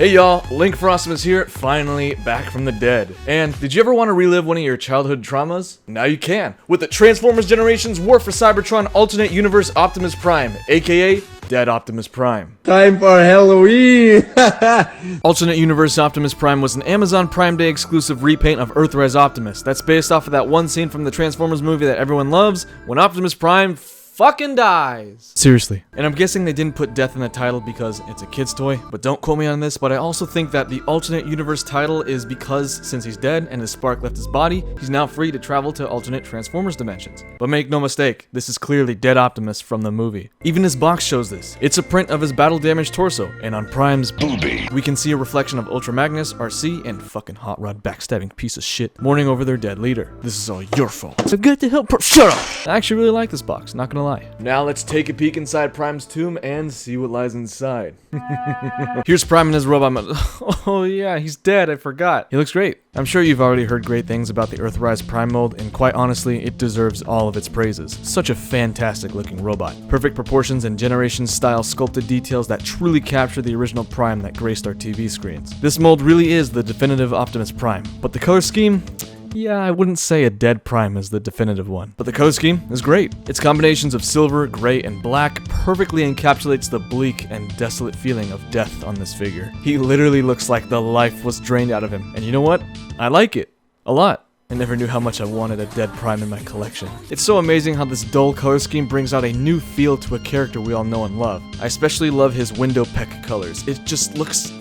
Hey y'all, LinkFrostimus here, finally back from the dead. And did you ever want to relive one of your childhood traumas? Now you can, with the Transformers Generations War for Cybertron Alternate Universe Optimus Prime, aka Dead Optimus Prime. Time for Halloween! Alternate Universe Optimus Prime was an Amazon Prime Day exclusive repaint of Earthrise Optimus that's based off of that one scene from the Transformers movie that everyone loves, when Optimus Prime fucking dies. Seriously. And I'm guessing they didn't put death in the title because it's a kid's toy, but don't quote me on this, but I also think that the alternate universe title is because since he's dead and his spark left his body, he's now free to travel to alternate Transformers dimensions. But make no mistake, this is clearly Dead Optimus from the movie. Even his box shows this. It's a print of his battle-damaged torso, and on Prime's booby, we can see a reflection of Ultra Magnus, RC, and fucking Hot Rod backstabbing piece of shit mourning over their dead leader. This is all your fault. I've got to help shut up! I actually really like this box, not gonna lie. Now let's take a peek inside Prime's tomb and see what lies inside. Here's Prime in his robot mode. Oh yeah, he's dead, I forgot. He looks great. I'm sure you've already heard great things about the Earthrise Prime mold, and quite honestly, it deserves all of its praises. Such a fantastic looking robot. Perfect proportions and Generation-style sculpted details that truly capture the original Prime that graced our TV screens. This mold really is the definitive Optimus Prime, but the color scheme? Yeah, I wouldn't say a dead Prime is the definitive one, but the color scheme is great. Its combinations of silver, gray, and black perfectly encapsulates the bleak and desolate feeling of death on this figure. He literally looks like the life was drained out of him, and you know what? I like it. A lot. I never knew how much I wanted a dead Prime in my collection. It's so amazing how this dull color scheme brings out a new feel to a character we all know and love. I especially love his window peck colors. It just looks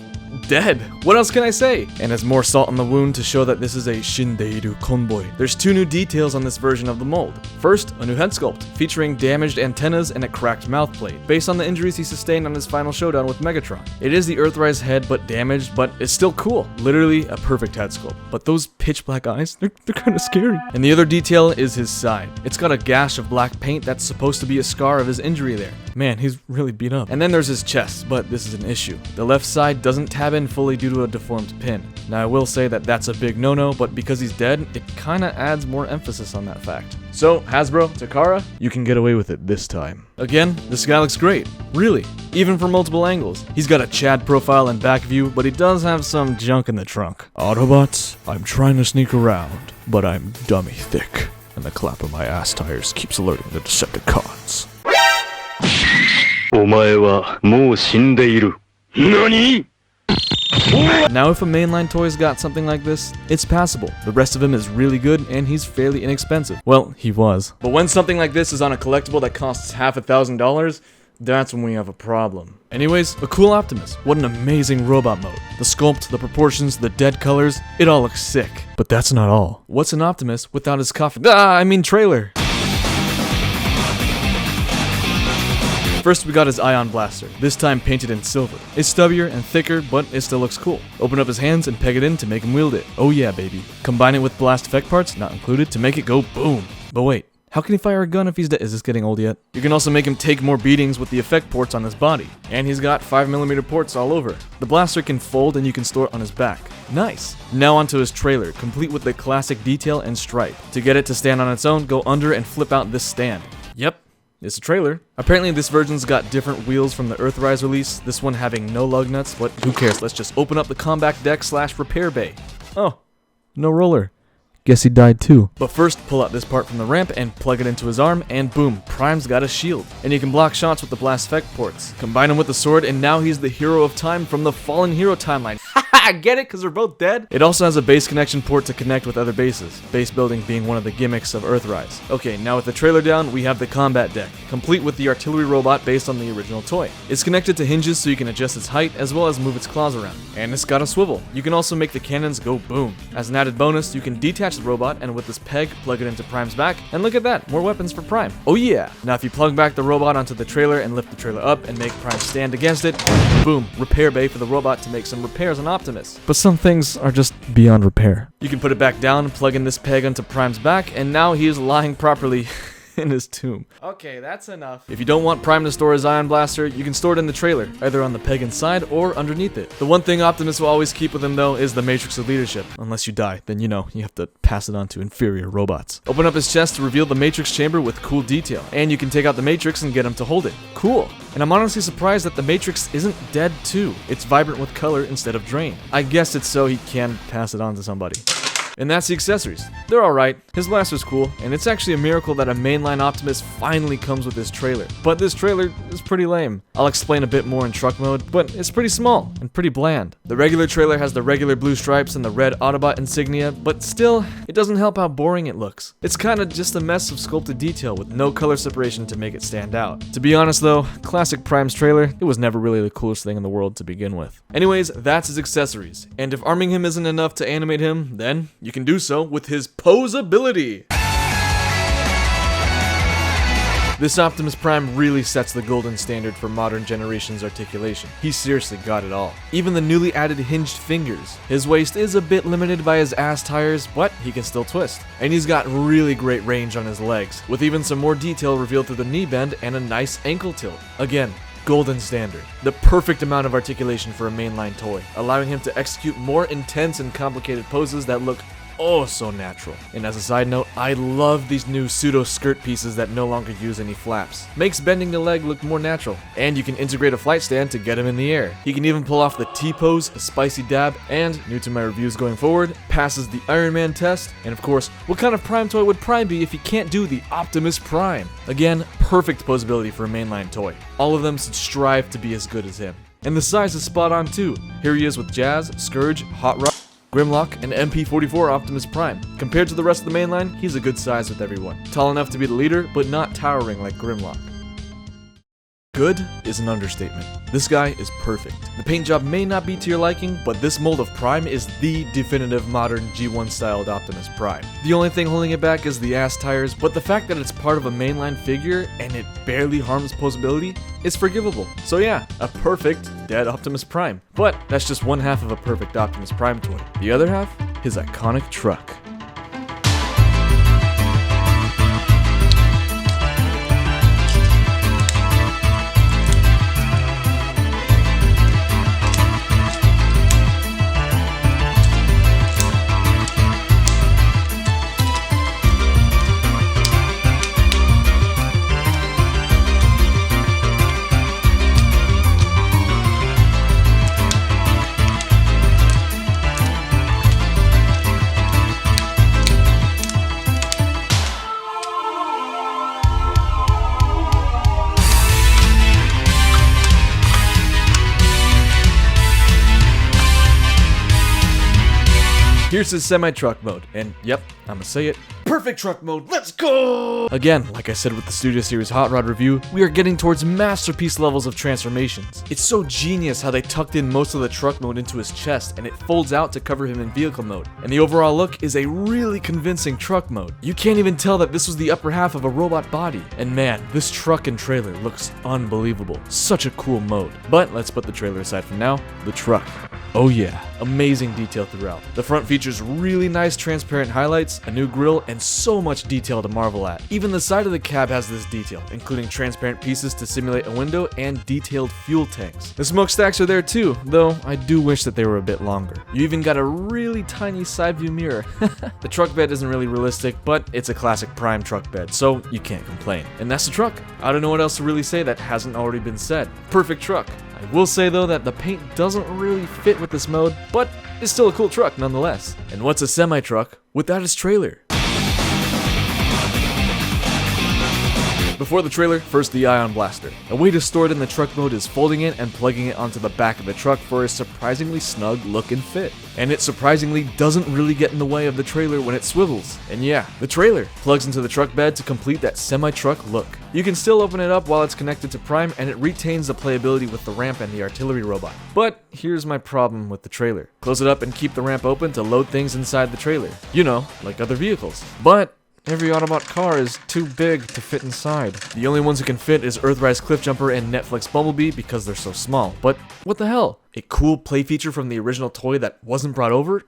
dead. What else can I say? And as more salt on the wound to show that this is a Shindeiru convoy. There's two new details on this version of the mold. First, a new head sculpt, featuring damaged antennas and a cracked mouth plate, based on the injuries he sustained on his final showdown with Megatron. It is the Earthrise head, but damaged, but it's still cool. Literally a perfect head sculpt. But those pitch black eyes, they're kind of scary. And the other detail is his side. It's got a gash of black paint that's supposed to be a scar of his injury there. Man, he's really beat up. And then there's his chest, but this is an issue. The left side doesn't tab in fully due to a deformed pin. Now I will say that that's a big no-no, but because he's dead, it kinda adds more emphasis on that fact. So, Hasbro, Takara, you can get away with it this time. Again, this guy looks great. Really. Even from multiple angles. He's got a Chad profile and back view, but he does have some junk in the trunk. Autobots, I'm trying to sneak around, but I'm dummy thick, and the clap of my ass tires keeps alerting the Decepticons. お前はもう死んでいる。何? Now if a mainline toy's got something like this, it's passable. The rest of him is really good, and he's fairly inexpensive. Well, he was. But when something like this is on a collectible that costs $1,000, that's when we have a problem. Anyways, a cool Optimus. What an amazing robot mode. The sculpt, the proportions, the dead colors, it all looks sick. But that's not all. What's an Optimus without his coffin? Trailer. First, we got his Ion Blaster, this time painted in silver. It's stubbier and thicker, but it still looks cool. Open up his hands and peg it in to make him wield it. Oh yeah, baby. Combine it with blast effect parts, not included, to make it go boom. But wait, how can he fire a gun if he's dead? Is this getting old yet? You can also make him take more beatings with the effect ports on his body. And he's got 5mm ports all over. The blaster can fold and you can store it on his back. Nice. Now onto his trailer, complete with the classic detail and stripe. To get it to stand on its own, go under and flip out this stand. Yep. It's a trailer. Apparently this version's got different wheels from the Earthrise release, this one having no lug nuts, but who cares, let's just open up the combat deck / repair bay. Oh, no roller. Guess he died too. But first, pull out this part from the ramp and plug it into his arm, and boom, Prime's got a shield. And you can block shots with the blast effect ports. Combine him with the sword, and now he's the hero of time from the Fallen Hero timeline. Haha, get it? Because they're both dead? It also has a base connection port to connect with other bases, base building being one of the gimmicks of Earthrise. Okay, now with the trailer down, we have the combat deck, complete with the artillery robot based on the original toy. It's connected to hinges so you can adjust its height, as well as move its claws around. And it's got a swivel. You can also make the cannons go boom. As an added bonus, you can detach the robot, and with this peg, plug it into Prime's back, and look at that, more weapons for Prime. Oh yeah! Now if you plug back the robot onto the trailer and lift the trailer up and make Prime stand against it, boom, repair bay for the robot to make some repairs on Optimus. But some things are just beyond repair. You can put it back down, plug in this peg onto Prime's back, and now he is lying properly in his tomb. Okay, that's enough. If you don't want Prime to store his ion blaster, you can store it in the trailer, either on the peg inside or underneath it. The one thing Optimus will always keep with him though is the Matrix of Leadership. Unless you die, then you know, you have to pass it on to inferior robots. Open up his chest to reveal the Matrix chamber with cool detail, and you can take out the Matrix and get him to hold it. Cool. And I'm honestly surprised that the Matrix isn't dead too. It's vibrant with color instead of drained. I guess it's so he can pass it on to somebody. And that's the accessories. They're alright, his blaster's cool, and it's actually a miracle that a mainline Optimus finally comes with this trailer. But this trailer is pretty lame. I'll explain a bit more in truck mode, but it's pretty small and pretty bland. The regular trailer has the regular blue stripes and the red Autobot insignia, but still, it doesn't help how boring it looks. It's kinda just a mess of sculpted detail with no color separation to make it stand out. To be honest though, classic Prime's trailer, it was never really the coolest thing in the world to begin with. Anyways, that's his accessories. And if arming him isn't enough to animate him, then you can do so with his Poseability. This Optimus Prime really sets the golden standard for modern generation's articulation. He seriously got it all. Even the newly added hinged fingers. His waist is a bit limited by his ass tires, but he can still twist. And he's got really great range on his legs, with even some more detail revealed through the knee bend and a nice ankle tilt. Again, golden standard. The perfect amount of articulation for a mainline toy, allowing him to execute more intense and complicated poses that look oh so natural. And as a side note, I love these new pseudo skirt pieces that no longer use any flaps. Makes bending the leg look more natural. And you can integrate a flight stand to get him in the air. He can even pull off the T-pose, a spicy dab, and, new to my reviews going forward, passes the Iron Man test. And of course, what kind of Prime toy would Prime be if he can't do the Optimus Prime? Again, perfect posability for a mainline toy. All of them should strive to be as good as him. And the size is spot on too. Here he is with Jazz, Scourge, Hot Rod, Grimlock, and MP44 Optimus Prime. Compared to the rest of the mainline, he's a good size with everyone. Tall enough to be the leader, but not towering like Grimlock. Good is an understatement. This guy is perfect. The paint job may not be to your liking, but this mold of Prime is the definitive modern G1 styled Optimus Prime. The only thing holding it back is the ass tires, but the fact that it's part of a mainline figure and it barely harms posability is forgivable. So yeah, a perfect dead Optimus Prime. But that's just one half of a perfect Optimus Prime toy. The other half? His iconic truck. Here's his semi-truck mode, and yep, I'ma say it, perfect truck mode, let's go! Again, like I said with the Studio Series Hot Rod review, we are getting towards masterpiece levels of transformations. It's so genius how they tucked in most of the truck mode into his chest, and it folds out to cover him in vehicle mode. And the overall look is a really convincing truck mode. You can't even tell that this was the upper half of a robot body. And man, this truck and trailer looks unbelievable. Such a cool mode. But let's put the trailer aside for now, the truck. Oh yeah, amazing detail throughout. The front features really nice transparent highlights, a new grille, and so much detail to marvel at. Even the side of the cab has this detail, including transparent pieces to simulate a window and detailed fuel tanks. The smokestacks are there too, though I do wish that they were a bit longer. You even got a really tiny side view mirror. The truck bed isn't really realistic, but it's a classic Prime truck bed, so you can't complain. And that's the truck. I don't know what else to really say that hasn't already been said. Perfect truck. I will say though that the paint doesn't really fit with this mode, but it's still a cool truck nonetheless. And what's a semi-truck without its trailer? Before the trailer, first the Ion Blaster. A way to store it in the truck mode is folding it and plugging it onto the back of the truck for a surprisingly snug look and fit. And it surprisingly doesn't really get in the way of the trailer when it swivels. And yeah, the trailer plugs into the truck bed to complete that semi-truck look. You can still open it up while it's connected to Prime, and it retains the playability with the ramp and the artillery robot. But here's my problem with the trailer. Close it up and keep the ramp open to load things inside the trailer. You know, like other vehicles. But every Autobot car is too big to fit inside. The only ones who can fit is Earthrise Cliffjumper and Netflix Bumblebee because they're so small. But what the hell? A cool play feature from the original toy that wasn't brought over?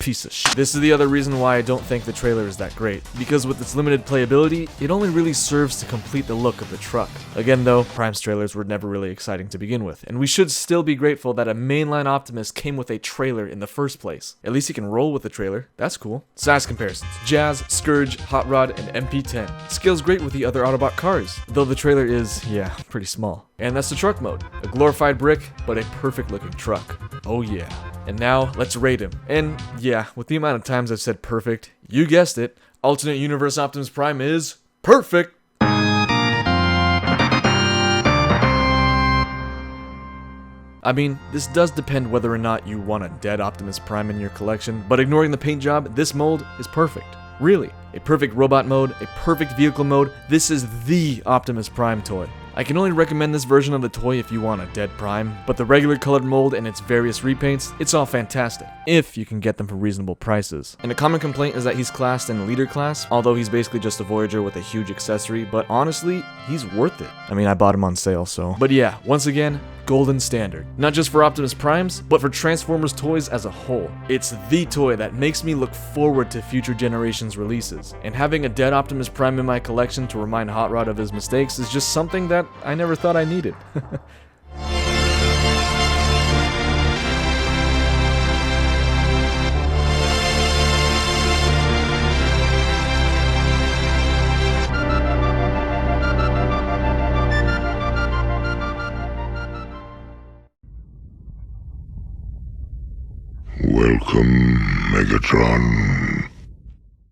piece of shit. This is the other reason why I don't think the trailer is that great, because with its limited playability, it only really serves to complete the look of the truck. Again though, Prime's trailers were never really exciting to begin with, and we should still be grateful that a mainline Optimus came with a trailer in the first place. At least he can roll with the trailer, that's cool. Size comparisons: Jazz, Scourge, Hot Rod, and MP10. Scales great with the other Autobot cars, though the trailer is, yeah, pretty small. And that's the truck mode. A glorified brick, but a perfect looking truck. Oh yeah. And now, let's rate him. And yeah, with the amount of times I've said perfect, you guessed it, alternate universe Optimus Prime is perfect! I mean, this does depend whether or not you want a dead Optimus Prime in your collection, but ignoring the paint job, this mold is perfect. Really. A perfect robot mode, a perfect vehicle mode, this is the Optimus Prime toy. I can only recommend this version of the toy if you want a dead Prime, but the regular colored mold and its various repaints, it's all fantastic, if you can get them for reasonable prices. And a common complaint is that he's classed in leader class, although he's basically just a Voyager with a huge accessory, but honestly, he's worth it. I mean, I bought him on sale, so. But yeah, once again, golden standard. Not just for Optimus Primes, but for Transformers toys as a whole. It's the toy that makes me look forward to future generations' releases. And having a dead Optimus Prime in my collection to remind Hot Rod of his mistakes is just something that I never thought I needed. Welcome, Megatron.